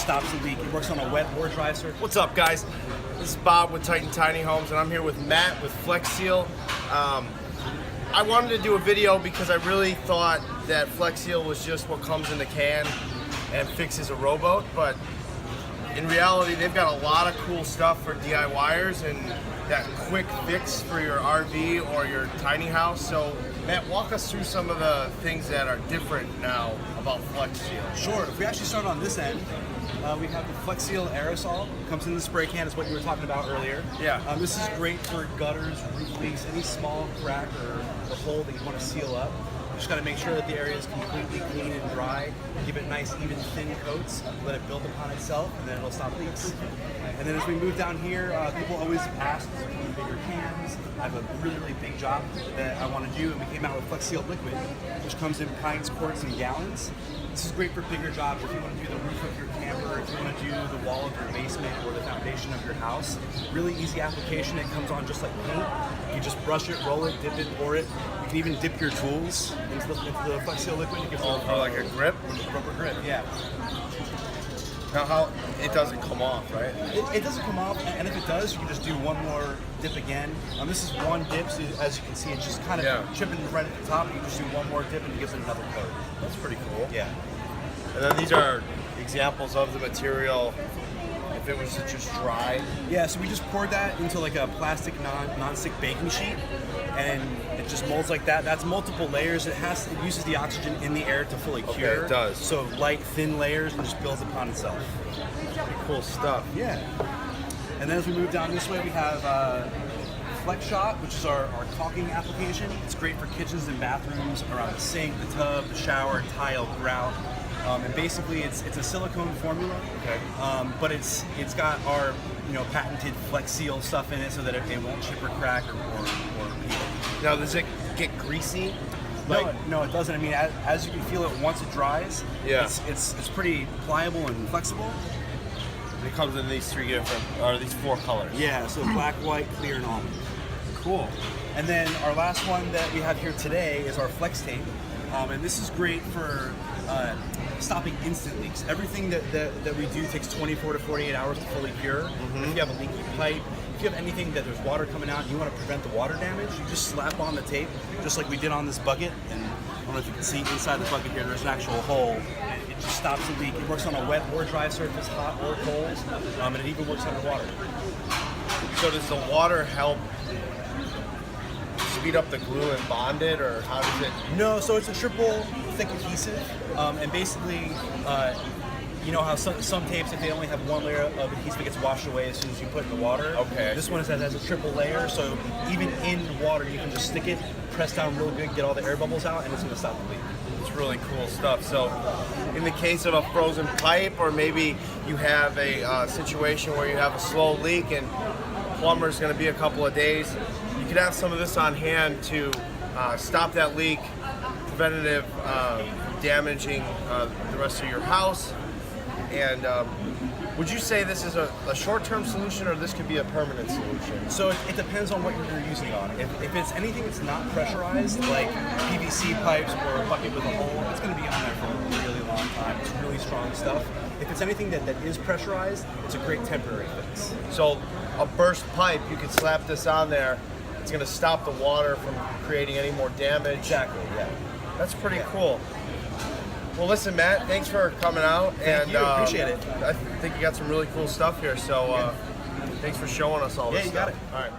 stops the leak. It works on a wet or dry surface. What's up, guys? This is Bob with Titan Tiny Homes, and I'm here with Matt with flexseal. I wanted to do a video because I really thought that flexseal was just what comes in the can and fixes a rowboat, but in reality, they've got a lot of cool stuff for DIYers and that quick fix for your RV or your tiny house. So, Matt, walk us through some of the things that are different now about flexseal. Sure. If we actually start on this end, we have the flexseal aerosol. It comes in the spray can, is what you were talking about earlier. Yeah. This is great for gutters, roof leaks, any small crack or hole that you want to seal up. You just got to make sure that the area is completely clean and dry. Give it nice, even, thin coats. Let it build upon itself, and then it'll stop leaks. And then as we move down here, people always ask us to do bigger cans. I have a really, really big job that I want to do, and we came out with flexseal liquid, which comes in pints, quarts, and gallons. This is great for bigger jobs. If you want to do the roof of your camper, if you want to do the wall of your basement or the foundation of your house. Really easy application. It comes on just like paint. You just brush it, roll it, dip it, pour it. You can even dip your tools into the flexseal liquid. It gives for like a grip? Rubber grip, yeah. Now, how it doesn't come off, right? It doesn't come off, and if it does, you can just do one more dip again. This is one dip, so as you can see, it's just kind of chipping right at the top. You just do one more dip, and it gives it another coat. That's pretty cool. Yeah. And then these are examples of the material if it was to just dry. Yeah, so we just poured that into like a plastic non-stick baking sheet, and it just molds like that. That's multiple layers. It uses the oxygen in the air to fully cure. Okay, it does. So light, thin layers, and just builds upon itself. Pretty cool stuff. Yeah. And then as we move down this way, we have Flex Shot, which is our caulking application. It's great for kitchens and bathrooms, around the sink, the tub, the shower, tile, grout. And basically, it's a silicone formula, okay. But it's got our patented flexseal stuff in it, so that it won't chip or crack or peel. Now, does it get greasy? No, it doesn't. I mean, as you can feel it once it dries, it's pretty pliable and flexible. It comes in these these four colors. Yeah, so black, white, clear, and almond. Cool. And then our last one that we have here today is our Flex Tape, and this is great for stopping instant leaks. Everything that we do takes 24 to 48 hours to fully cure. Mm-hmm. If you have a leaky pipe, if you have anything that there's water coming out and you want to prevent the water damage, you just slap on the tape, just like we did on this bucket. And I don't know if you can see inside the bucket here, there's an actual hole. And it just stops the leak. It works on a wet or dry surface, hot or cold, and it even works underwater. So does the water help speed up the glue and bond it, or how does it? No, so it's a triple thick adhesive, and basically, you know how some tapes, if they only have one layer of adhesive, it gets washed away as soon as you put it in the water. Okay. This one has a triple layer, so even in water, you can just stick it, press down real good, get all the air bubbles out, and it's going to stop the leak. It's really cool stuff. So, in the case of a frozen pipe, or maybe you have a situation where you have a slow leak and plumber's going to be a couple of days, you could have some of this on hand to stop that leak, preventative damaging the rest of your house. And would you say this is a short-term solution, or this could be a permanent solution? So it depends on what you're using it on. If it's anything that's not pressurized, like PVC pipes or a bucket with a hole, it's going to be on there for a really long time. It's really strong stuff. If it's anything that is pressurized, it's a great temporary fix. So a burst pipe, you could slap this on there. It's going to stop the water from creating any more damage. Exactly, yeah. That's pretty cool. Well, listen, Matt, thanks for coming out. Thank you. Appreciate it. I think you got some really cool stuff here, so thanks for showing us all this stuff. Yeah, you got it. All right.